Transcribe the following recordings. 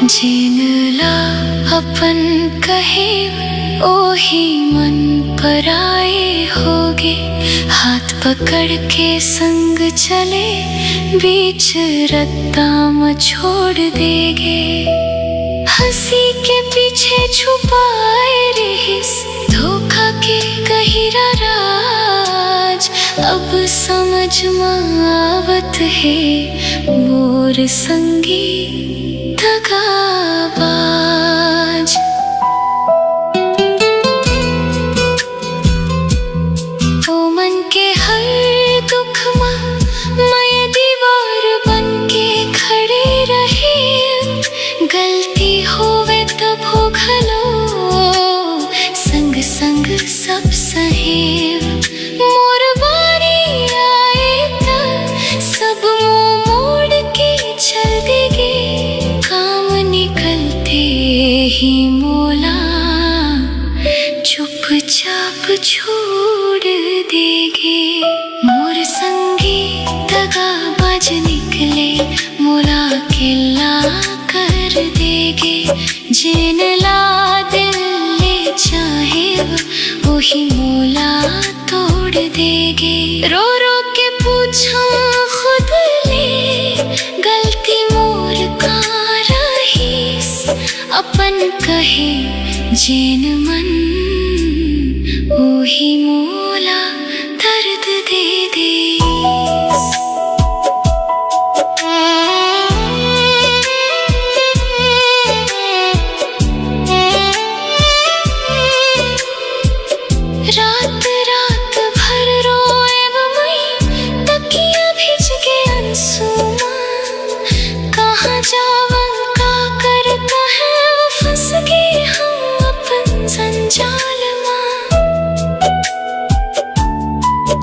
जिनला अपन कहे ओही मन पराए होगे। हाथ पकड़ के संग चले बीच रत्ता में छोड़ देगे। हंसी के पीछे छुपाए रहिस धोखा के गहिरा राज। अब समझ में आवत है मोर संगी दगाबाज। ओ मन के हर दुख में मैं दीवार बन के खड़े रहे। गलती होवे तब हो घलो संग संग सब सहे। मोर बारी आए त सब मुंह मोड़ के चल देगे। काम निकलते ही मोला चुपचाप छोड़ देगे। मोर संगी दगाबाज निकले मोला अकेला कर देगे। जिनला दिल ले चाहे वही मोला तोड़ देगे। रो रो के पूछो खुद ले गलती मोर का रहीस। अपन कहे जेन मन वही मोला दर्द दे दे। रात रात भर रोए मैं तकिया भिज के अंसू में। कहाँ जावन का करता है वो फंस गए हम अपन जंजाल में।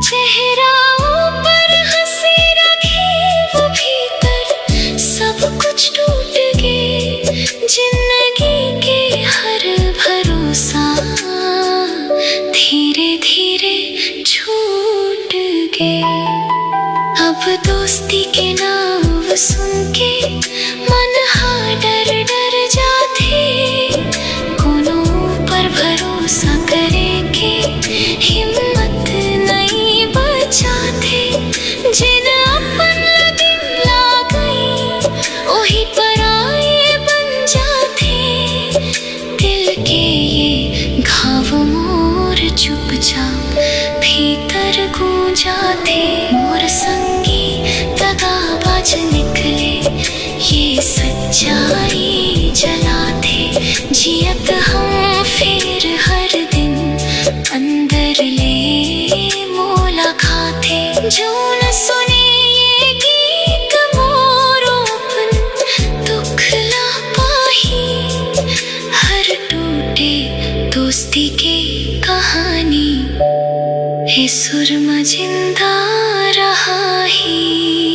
चेहरा ऊपर हंसी रखी वो भीतर सब कुछ टूट गए। जिंदगी के हर भरोसा धीरे धीरे छूट गए। अब दोस्ती के नाम सुन के मन हा डर डर जाते। कोनो पर भरोसा करे के हिम्मत नहीं बचाते। जिन अपन दिन ला गई वही पराए बन जाते। दिल के ये घाव मोर चुपचाप भीतर गूंजा थे। मोर संगी दगाबाज निकले ये सच्चाई जला थे। जियत हम फिर हर दिन अंदर ले मोला खाते। जो न सुने ये गीत मोरो अपन दुख ला पाही। हर टूटे दोस्ती की कहानी हे सुर में जिंदा रहा ही।